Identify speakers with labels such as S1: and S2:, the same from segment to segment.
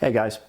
S1: Hey guys.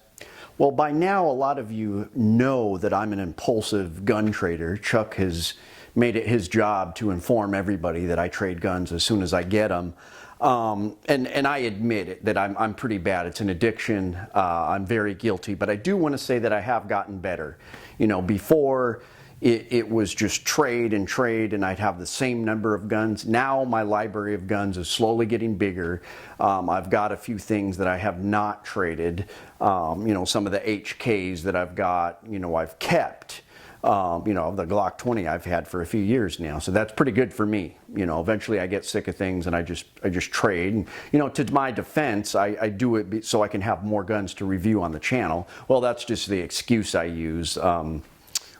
S1: Well, by now a lot of you know that I'm an impulsive gun trader. Chuck has made it his job to inform everybody that I trade guns as soon as I get them. And I admit it, that I'm pretty bad. It's an addiction. I'm very guilty, but I do want to say that I have gotten better. You know, before it was just trade, and I'd have the same number of guns. Now my library of guns is slowly getting bigger. I've got a few things that I have not traded. You know, some of the HKs that I've got, you know, I've kept. You know, the Glock 20 I've had for a few years now, so that's pretty good for me. You know, eventually I get sick of things and I just trade. And, you know, to my defense, I do it so I can have more guns to review on the channel. Well, that's just the excuse I use.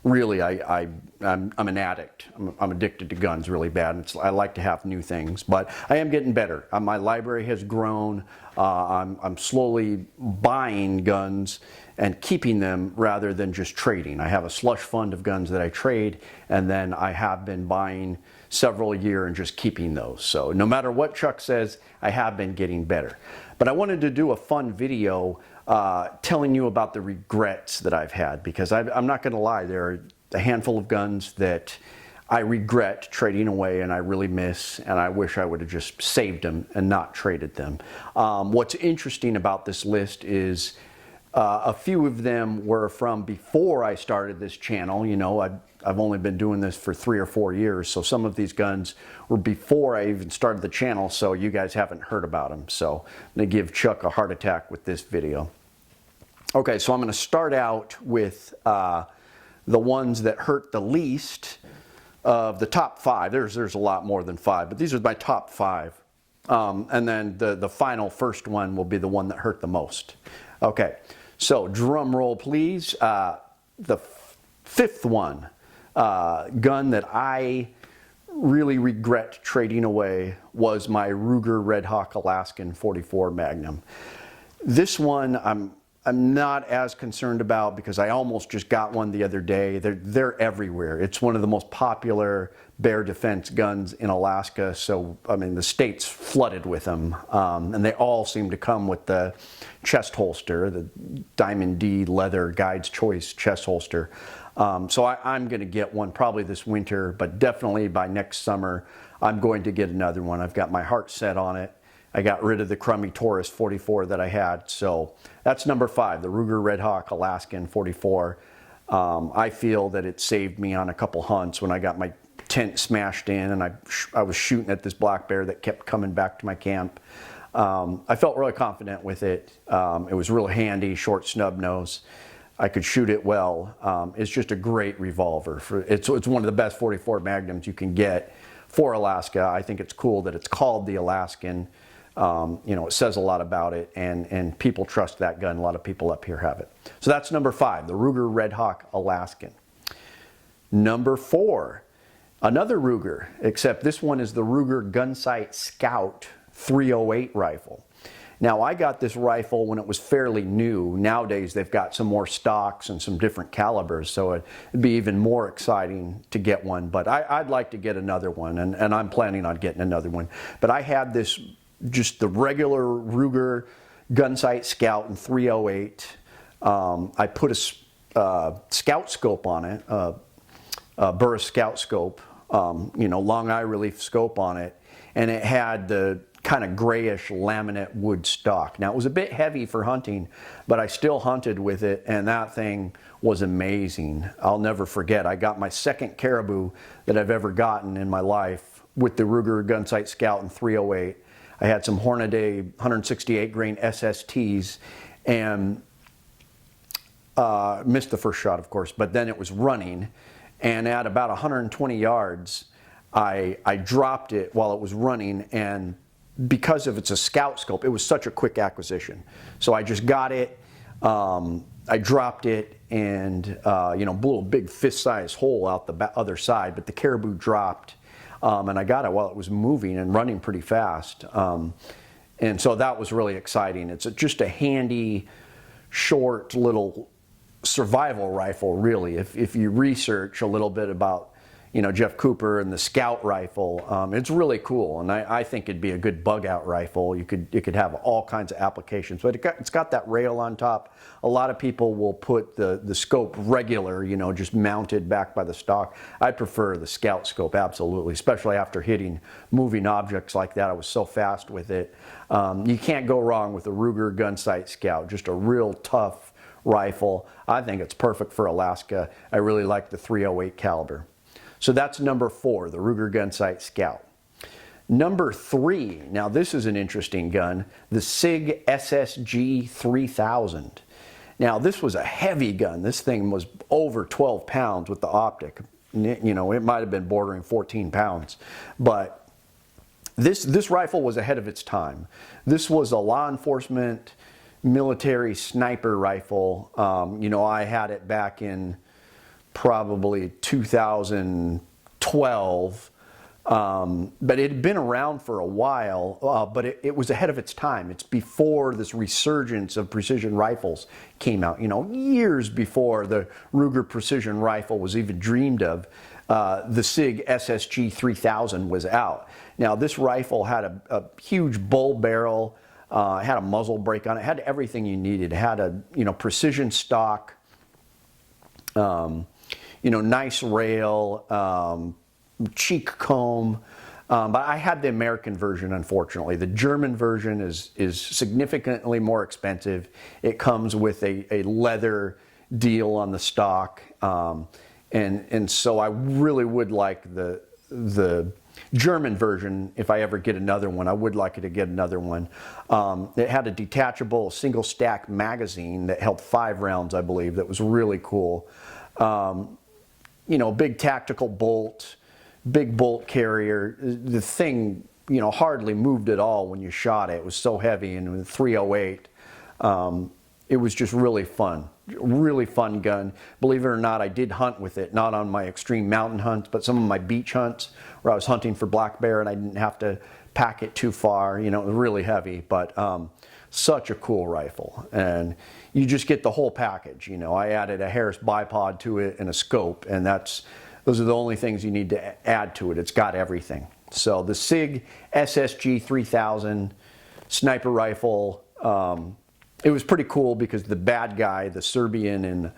S1: Really, I'm an addict. I'm addicted to guns really bad. I like to have new things, but I am getting better. My library has grown. I'm slowly buying guns and keeping them rather than just trading. I have a slush fund of guns that I trade, and then I have been buying several a year and just keeping those. So no matter what Chuck says, I have been getting better. But I wanted to do a fun video telling you about the regrets that I've had, because I'm not going to lie, there are a handful of guns that I regret trading away and I really miss, and I wish I would have just saved them and not traded them. What's interesting about this list is a few of them were from before I started this channel. You know, I've only been doing this for 3 or 4 years, so some of these guns were before I even started the channel, so you guys haven't heard about them. So I'm going to give Chuck a heart attack with this video. Okay, so I'm going to start out with the ones that hurt the least of the top 5. There's a lot more than 5, but these are my top 5. And then the final first one will be the one that hurt the most. Okay, so drum roll please. The fifth one, gun that I really regret trading away was my Ruger Red Hawk Alaskan 44 Magnum. This one I'm not as concerned about because I almost just got one the other day. They're everywhere. It's one of the most popular bear defense guns in Alaska. So, I mean, the state's flooded with them. And they all seem to come with the chest holster, the Diamond D leather Guide's Choice chest holster. So I'm going to get one probably this winter, but definitely by next summer, I'm going to get another one. I've got my heart set on it. I got rid of the crummy Taurus 44 that I had. So that's number 5, the Ruger Red Hawk Alaskan 44. I feel that it saved me on a couple hunts when I got my tent smashed in and I was shooting at this black bear that kept coming back to my camp. I felt really confident with it. It was real handy, short snub nose. I could shoot it well. It's just a great revolver. It's one of the best 44 Magnums you can get for Alaska. I think it's cool that it's called the Alaskan. You know, it says a lot about it, and people trust that gun. A lot of people up here have it. So that's number 5, the Ruger Red Hawk Alaskan. Number 4, another Ruger, except this one is the Ruger Gunsight Scout 308 rifle. Now, I got this rifle when it was fairly new. Nowadays, they've got some more stocks and some different calibers, so it'd be even more exciting to get one. But I'd like to get another one, and I'm planning on getting another one. But I had this, just the regular Ruger Gunsight Scout in 308. I put a scout scope on it, a Burris scout scope, you know, long eye relief scope on it, and it had the kind of grayish laminate wood stock. Now, it was a bit heavy for hunting, but I still hunted with it, and that thing was amazing. I'll never forget. I got my second caribou that I've ever gotten in my life with the Ruger Gunsight Scout in 308. I had some Hornady 168 grain SSTs and missed the first shot, of course, but then it was running, and at about 120 yards, I dropped it while it was running, and because of it's a scout scope, it was such a quick acquisition. So I just got it, I dropped it, and you know, blew a big fist-sized hole out the other side, but the caribou dropped. And I got it while it was moving and running pretty fast. And so that was really exciting. It's just a handy, short little survival rifle, really. If you research a little bit about, Jeff Cooper and the Scout rifle. It's really cool, and I think it'd be a good bug out rifle. You could have all kinds of applications, but it's got that rail on top. A lot of people will put the scope regular, just mounted back by the stock. I prefer the Scout scope, absolutely, especially after hitting moving objects like that. I was so fast with it. You can't go wrong with the Ruger Gunsight Scout, just a real tough rifle. I think it's perfect for Alaska. I really like the .308 caliber. So that's number 4, the Ruger Gunsight Scout. Number 3, now this is an interesting gun, the Sig SSG 3000. Now this was a heavy gun. This thing was over 12 pounds with the optic. It might have been bordering 14 pounds. But this rifle was ahead of its time. This was a law enforcement military sniper rifle. I had it back in probably 2012, but it had been around for a while, but it was ahead of its time. It's before this resurgence of precision rifles came out, years before the Ruger precision rifle was even dreamed of. The Sig SSG 3000 was out. Now this rifle had a huge bull barrel, it had a muzzle brake on it, had everything you needed. It had a precision stock, nice rail, cheek comb, but I had the American version, unfortunately. The German version is significantly more expensive. It comes with a leather deal on the stock, and so I really would like the German version. If I ever get another one, I would like to get another one. It had a detachable single stack magazine that held 5 rounds, I believe. That was really cool. Big tactical bolt, big bolt carrier. The thing, hardly moved at all when you shot it. It was so heavy, and with 308, it was just really fun gun. Believe it or not, I did hunt with it, not on my extreme mountain hunts, but some of my beach hunts where I was hunting for black bear and I didn't have to pack it too far. It was really heavy, but such a cool rifle, and you just get the whole package. I added a Harris bipod to it and a scope, and those are the only things you need to add to it. It's got everything. So the Sig SSG 3000 sniper rifle, it was pretty cool because the bad guy, the Serbian, and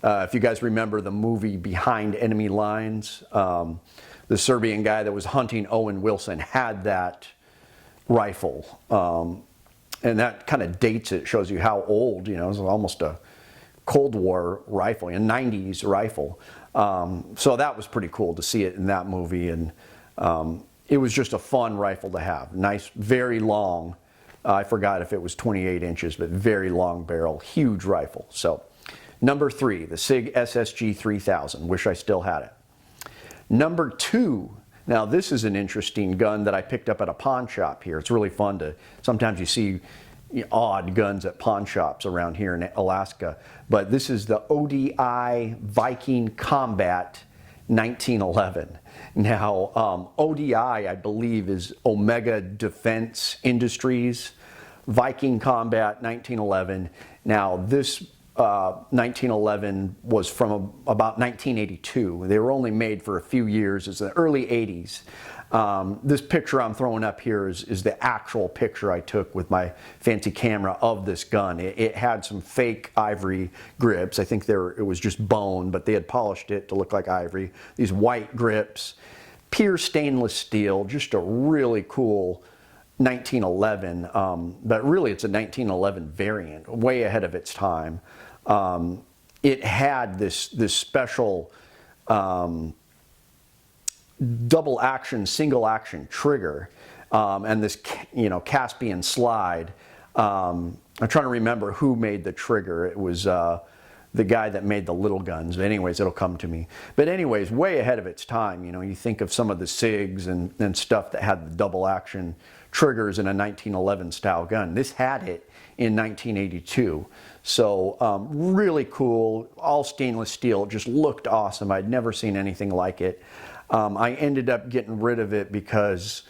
S1: if you guys remember the movie Behind Enemy Lines, the Serbian guy that was hunting Owen Wilson had that rifle. And that kind of dates it, shows you how old, it was almost a Cold War rifle, a 90s rifle. So that was pretty cool to see it in that movie, and it was just a fun rifle to have. Nice, very long. I forgot if it was 28 inches, but very long barrel, huge rifle. So number 3, the Sig SSG 3000. Wish I still had it. Number 2, now this is an interesting gun that I picked up at a pawn shop here. It's really fun to, sometimes you see odd guns at pawn shops around here in Alaska, but this is the ODI Viking Combat 1911. Now, ODI, I believe, is Omega Defense Industries, Viking Combat 1911. Now, this 1911 was from about 1982. They were only made for a few years. It's the early 80s. This picture I'm throwing up here is the actual picture I took with my fancy camera of this gun. It had some fake ivory grips. I think it was just bone, but they had polished it to look like ivory. These white grips, pure stainless steel, just a really cool 1911. But really it's a 1911 variant, way ahead of its time. It had this special double action, single action trigger, and this, Caspian slide. I'm trying to remember who made the trigger. It was the guy that made the little guns. But anyways, it'll come to me. But anyways, way ahead of its time. You think of some of the SIGs and stuff that had the double action triggers in a 1911 style gun. This had it in 1982. So really cool, all stainless steel. It just looked awesome. I'd never seen anything like it. I ended up getting rid of it because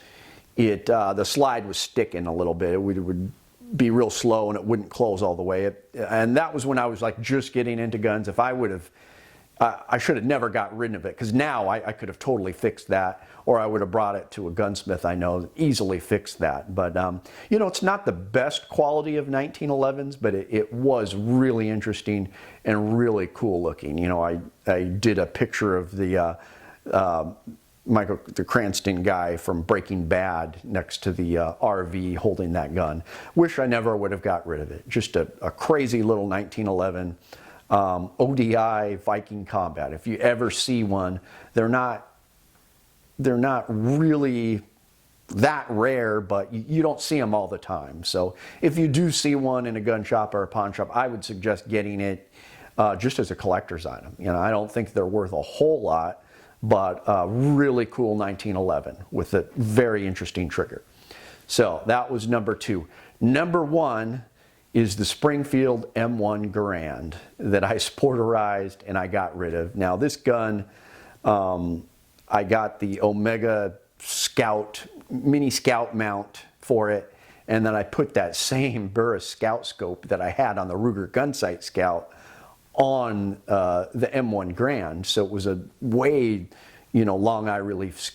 S1: the slide was sticking a little bit. It would be real slow and it wouldn't close all the way. And that was when I was like just getting into guns. If I would have I should have never got rid of it, because now I could have totally fixed that, or I would have brought it to a gunsmith I know easily fixed that. But you know, it's not the best quality of 1911s, but it was really interesting and really cool looking. You know, I did a picture of the the Cranston guy from Breaking Bad next to the RV holding that gun. Wish I never would have got rid of it. Just a crazy little 1911 ODI Viking Combat. If you ever see one, they're not really that rare, but you don't see them all the time. So if you do see one in a gun shop or a pawn shop, I would suggest getting it just as a collector's item. You know, I don't think they're worth a whole lot, but really cool 1911 with a very interesting trigger. So that was number 2. Number 1 is the Springfield M1 Garand that I sporterized and I got rid of. Now this gun, I got the Omega Scout, mini Scout mount for it, and then I put that same Burris Scout scope that I had on the Ruger Gunsight Scout on the M1 Garand. So it was a way, you know, long eye relief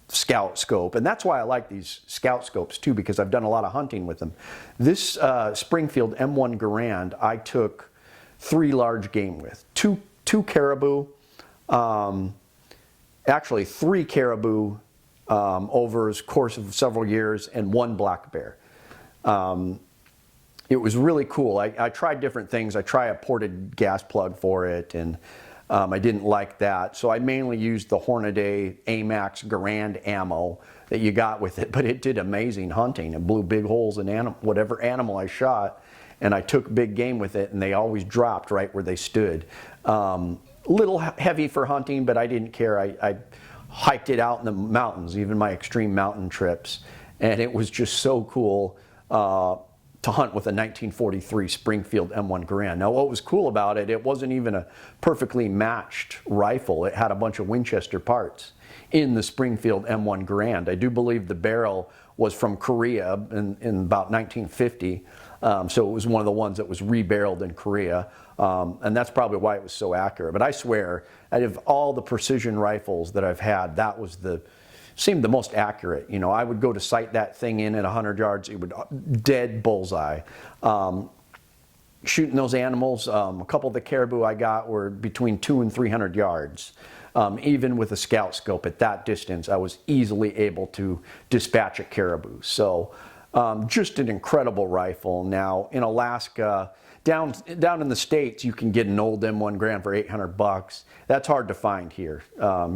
S1: Scout scope, and that's why I like these Scout scopes too, because I've done a lot of hunting with them. This Springfield M1 Garand I took 3 large game with, two caribou, actually 3 caribou over the course of several years, and 1 black bear. It was really cool. I tried different things. I tried a ported gas plug for it, and I didn't like that. So I mainly used the Hornady AMAX Garand ammo that you got with it, but it did amazing hunting. It blew big holes in whatever animal I shot, and I took big game with it, and they always dropped right where they stood. Little heavy for hunting, but I didn't care. I hiked it out in the mountains, even my extreme mountain trips, and it was just so cool to hunt with a 1943 Springfield M1 Garand. Now what was cool about it, it wasn't even a perfectly matched rifle. It had a bunch of Winchester parts in the Springfield M1 Garand. I do believe the barrel was from Korea in about 1950, so it was one of the ones that was rebarreled in Korea, and that's probably why it was so accurate. But I swear, out of all the precision rifles that I've had, that was seemed the most accurate. You know, I would go to sight that thing in at 100 yards, it would dead bullseye. Shooting those animals, a couple of the caribou I got were between 200 and 300 yards. Even with a Scout scope at that distance, I was easily able to dispatch a caribou. So just an incredible rifle. Now in Alaska, down in the States, you can get an old M1 Garand for $800. That's hard to find here.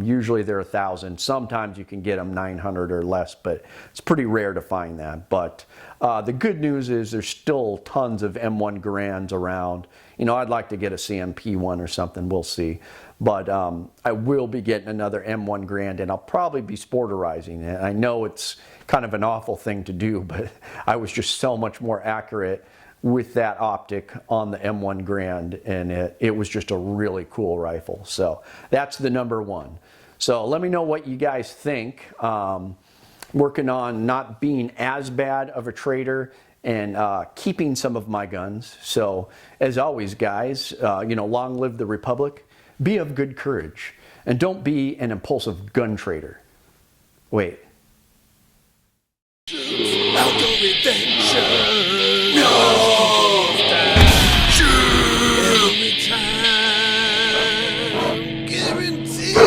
S1: Usually they're $1,000. Sometimes you can get them $900 or less, but it's pretty rare to find that. But the good news is there's still tons of M1 Garands around. You know, I'd like to get a CMP one or something. We'll see. But I will be getting another M1 Garand, and I'll probably be sporterizing it. I know it's kind of an awful thing to do, but I was just so much more accurate with that optic on the M1 Garand, and it was just a really cool rifle. So that's the number 1. So let me know what you guys think. Working on not being as bad of a trader and keeping some of my guns. So as always, guys, you know, long live the Republic. Be of good courage, and don't be an impulsive gun trader. Wait. Outdoor adventure. No. Every time. Guaranteed.